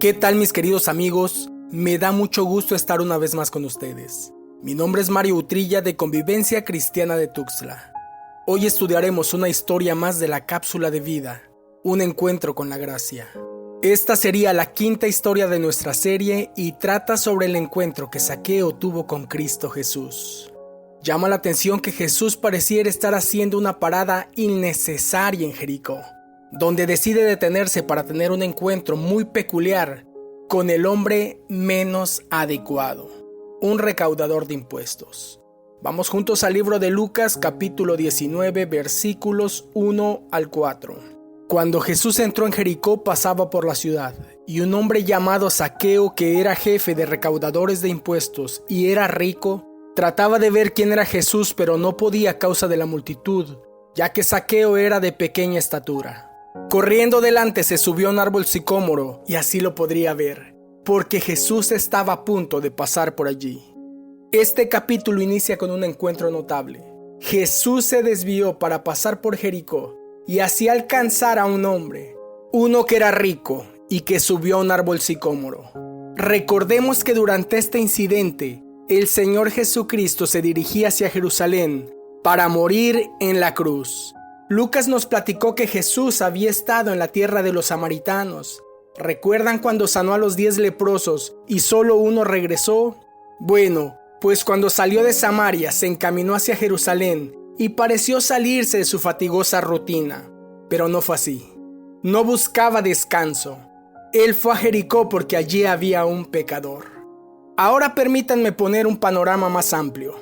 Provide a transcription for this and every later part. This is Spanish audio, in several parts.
¿Qué tal, mis queridos amigos? Me da mucho gusto estar una vez más con ustedes. Mi nombre es Mario Utrilla de Convivencia Cristiana de Tuxtla. Hoy estudiaremos una historia más de la cápsula de vida, un encuentro con la gracia. Esta sería la quinta historia de nuestra serie y trata sobre el encuentro que Zaqueo tuvo con Cristo Jesús. Llama la atención que Jesús pareciera estar haciendo una parada innecesaria en Jericó, donde decide detenerse para tener un encuentro muy peculiar con el hombre menos adecuado, un recaudador de impuestos. Vamos juntos al libro de Lucas, capítulo 19, versículos 1 al 4. Cuando Jesús entró en Jericó, pasaba por la ciudad, y un hombre llamado Zaqueo, que era jefe de recaudadores de impuestos y era rico, trataba de ver quién era Jesús, pero no podía a causa de la multitud, ya que Zaqueo era de pequeña estatura. Corriendo delante se subió a un árbol sicómoro y así lo podría ver, porque Jesús estaba a punto de pasar por allí. Este capítulo inicia con un encuentro notable. Jesús se desvió para pasar por Jericó y así alcanzar a un hombre, uno que era rico y que subió a un árbol sicómoro. Recordemos que durante este incidente, el Señor Jesucristo se dirigía hacia Jerusalén para morir en la cruz. Lucas nos platicó que Jesús había estado en la tierra de los samaritanos. ¿Recuerdan cuando sanó a los 10 leprosos y solo uno regresó? Bueno, pues cuando salió de Samaria se encaminó hacia Jerusalén y pareció salirse de su fatigosa rutina. Pero no fue así. No buscaba descanso. Él fue a Jericó porque allí había un pecador. Ahora permítanme poner un panorama más amplio.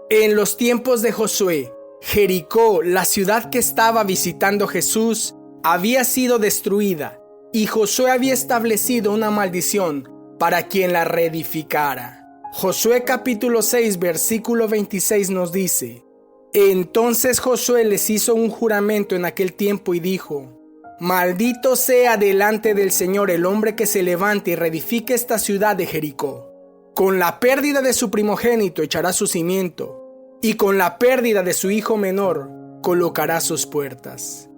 En los tiempos de Josué, Jericó, la ciudad que estaba visitando Jesús, había sido destruida y Josué había establecido una maldición para quien la reedificara. Josué capítulo 6 versículo 26 nos dice: Entonces Josué les hizo un juramento en aquel tiempo y dijo: Maldito sea delante del Señor el hombre que se levante y reedifique esta ciudad de Jericó. Con la pérdida de su primogénito echará su cimiento, y con la pérdida de su hijo menor colocará sus puertas.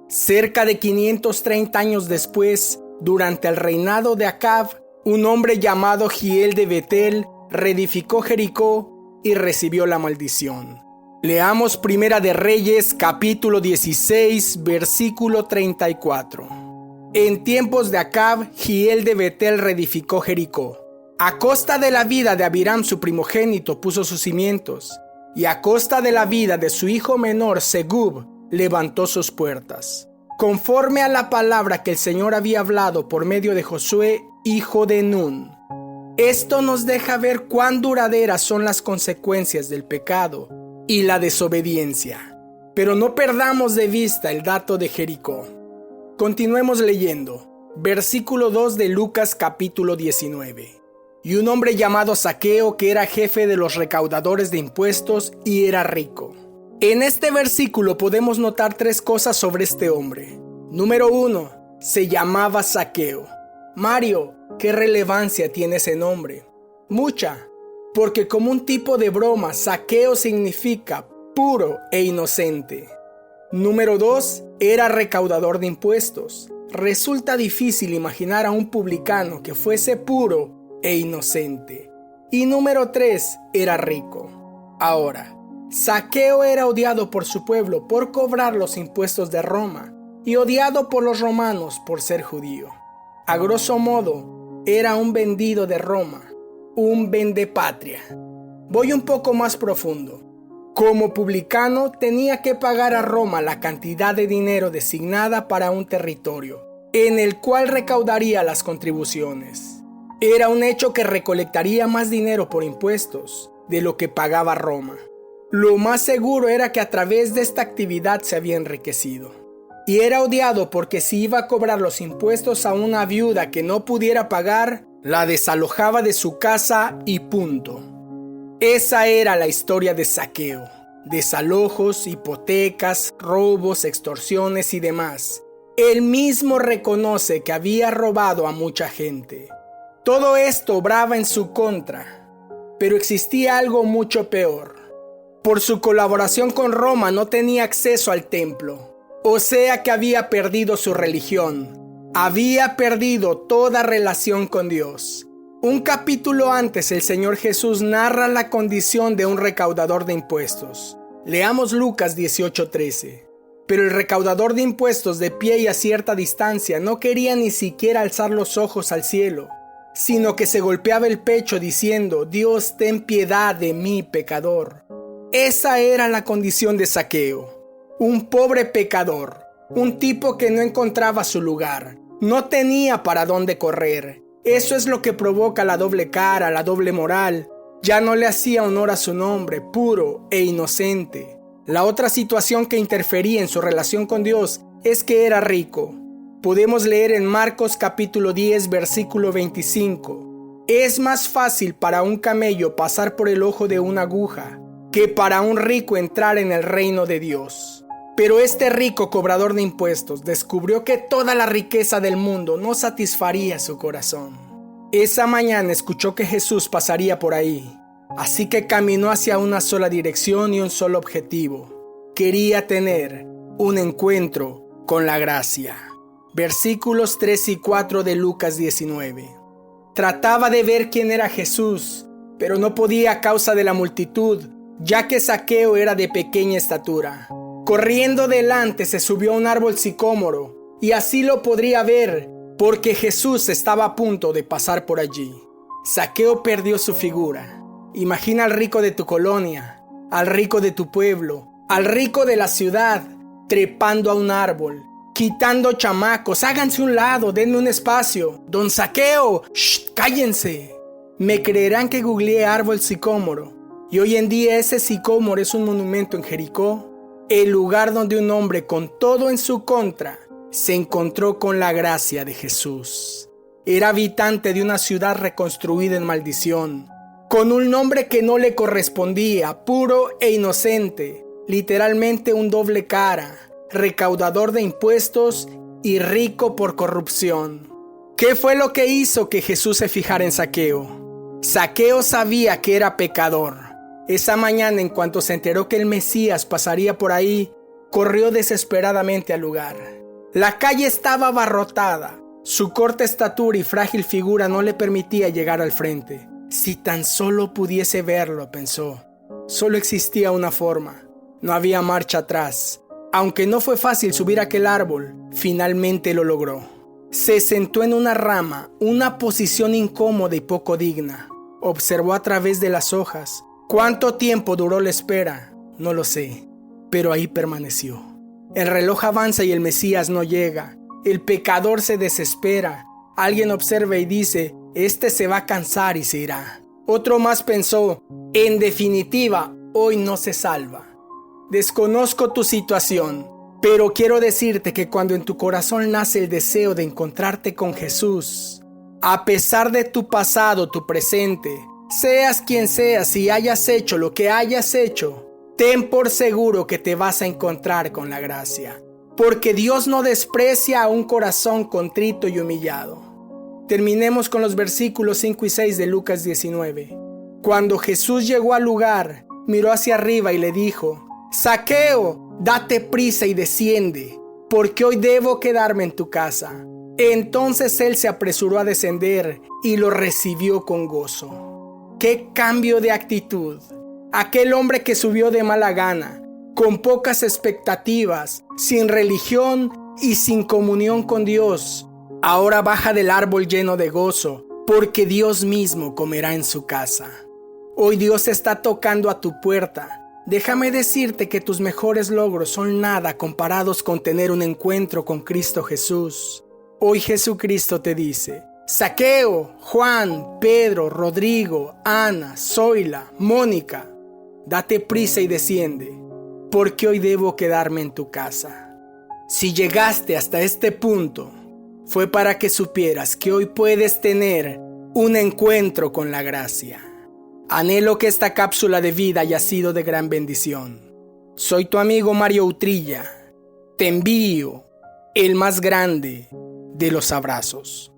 Cerca de 530 años después, durante el reinado de Acab, un hombre llamado Hiel de Betel reedificó Jericó y recibió la maldición. Leamos Primera de Reyes, capítulo 16, versículo 34. En tiempos de Acab, Hiel de Betel reedificó Jericó. A costa de la vida de Abiram su primogénito puso sus cimientos, y a costa de la vida de su hijo menor Segub levantó sus puertas, conforme a la palabra que el Señor había hablado por medio de Josué, hijo de Nun. Esto nos deja ver cuán duraderas son las consecuencias del pecado y la desobediencia. Pero no perdamos de vista el dato de Jericó. Continuemos leyendo. Versículo 2 de Lucas capítulo 19. Y un hombre llamado Zaqueo, que era jefe de los recaudadores de impuestos y era rico. En este versículo podemos notar 3 cosas sobre este hombre. Número 1, se llamaba Zaqueo. Mario, ¿qué relevancia tiene ese nombre? Mucha, porque como un tipo de broma, Zaqueo significa puro e inocente. Número 2, era recaudador de impuestos. Resulta difícil imaginar a un publicano que fuese puro e inocente. Y número 3, era rico. Ahora, Zaqueo era odiado por su pueblo por cobrar los impuestos de Roma y odiado por los romanos por ser judío. A grosso modo, era un vendido de Roma, un vendepatria. Voy un poco más profundo. Como publicano, tenía que pagar a Roma la cantidad de dinero designada para un territorio, en el cual recaudaría las contribuciones. Era un hecho que recolectaría más dinero por impuestos de lo que pagaba Roma. Lo más seguro era que a través de esta actividad se había enriquecido. Y era odiado porque si iba a cobrar los impuestos a una viuda que no pudiera pagar, la desalojaba de su casa y punto. Esa era la historia de Zaqueo. Desalojos, hipotecas, robos, extorsiones y demás. Él mismo reconoce que había robado a mucha gente. Todo esto obraba en su contra, pero existía algo mucho peor. Por su colaboración con Roma no tenía acceso al templo, o sea que había perdido su religión, Había perdido toda relación con Dios. Un capítulo antes, el Señor Jesús narra la condición de un recaudador de impuestos. Leamos Lucas 18:13. Pero el recaudador de impuestos, de pie y a cierta distancia, no quería ni siquiera alzar los ojos al cielo, sino que se golpeaba el pecho diciendo: Dios, ten piedad de mí, pecador. Esa era la condición de Zaqueo, un pobre pecador, un tipo que no encontraba su lugar, no tenía para dónde correr. Eso es lo que provoca la doble cara, la doble moral. Ya no le hacía honor a su nombre, puro e inocente. La otra situación que interfería en su relación con Dios es que era rico. Podemos leer en Marcos capítulo 10, versículo 25. Es más fácil para un camello pasar por el ojo de una aguja que para un rico entrar en el reino de Dios. Pero este rico cobrador de impuestos descubrió que toda la riqueza del mundo no satisfaría su corazón. Esa mañana escuchó que Jesús pasaría por ahí, así que caminó hacia una sola dirección y un solo objetivo. Quería tener un encuentro con la gracia. Versículos 3 y 4 de Lucas 19. Trataba de ver quién era Jesús, pero no podía a causa de la multitud, ya que Zaqueo era de pequeña estatura. Corriendo delante se subió a un árbol sicómoro, y así lo podría ver, porque Jesús estaba a punto de pasar por allí. Zaqueo perdió su figura. Imagina al rico de tu colonia, al rico de tu pueblo, al rico de la ciudad, trepando a un árbol, quitando chamacos. Háganse un lado, denme un espacio. Don Zaqueo, ¡shh! ¡Cállense! Me creerán que googleé árbol sicómoro, y hoy en día ese sicómoro es un monumento en Jericó, el lugar donde un hombre con todo en su contra se encontró con la gracia de Jesús. Era habitante de una ciudad reconstruida en maldición, con un nombre que no le correspondía, puro e inocente, literalmente un doble cara, recaudador de impuestos y rico por corrupción. ¿Qué fue lo que hizo que Jesús se fijara en Zaqueo? Zaqueo sabía que era pecador. Esa mañana, en cuanto se enteró que el Mesías pasaría por ahí, corrió desesperadamente al lugar. La calle estaba abarrotada. Su corta estatura y frágil figura no le permitía llegar al frente. Si tan solo pudiese verlo, pensó. Solo existía una forma. No había marcha atrás. Aunque no fue fácil subir aquel árbol, finalmente lo logró. Se sentó en una rama, una posición incómoda y poco digna. Observó a través de las hojas. ¿Cuánto tiempo duró la espera? No lo sé, pero ahí permaneció. El reloj avanza y el Mesías no llega. El pecador se desespera. Alguien observa y dice: este se va a cansar y se irá. Otro más pensó: en definitiva, hoy no se salva. Desconozco tu situación, pero quiero decirte que cuando en tu corazón nace el deseo de encontrarte con Jesús, a pesar de tu pasado, tu presente, seas quien seas y hayas hecho lo que hayas hecho, ten por seguro que te vas a encontrar con la gracia, porque Dios no desprecia a un corazón contrito y humillado. Terminemos con los versículos 5 y 6 de Lucas 19. Cuando Jesús llegó al lugar, miró hacia arriba y le dijo: Zaqueo, date prisa y desciende, porque hoy debo quedarme en tu casa. Entonces él se apresuró a descender y lo recibió con gozo. ¡Qué cambio de actitud! Aquel hombre que subió de mala gana, con pocas expectativas, sin religión y sin comunión con Dios, ahora baja del árbol lleno de gozo, porque Dios mismo comerá en su casa. Hoy Dios está tocando a tu puerta. Déjame decirte que tus mejores logros son nada comparados con tener un encuentro con Cristo Jesús. Hoy Jesucristo te dice: Zaqueo, Juan, Pedro, Rodrigo, Ana, Zoila, Mónica, date prisa y desciende, porque hoy debo quedarme en tu casa. Si llegaste hasta este punto, fue para que supieras que hoy puedes tener un encuentro con la gracia. Anhelo que esta cápsula de vida haya sido de gran bendición. Soy tu amigo Mario Utrilla. Te envío el más grande de los abrazos.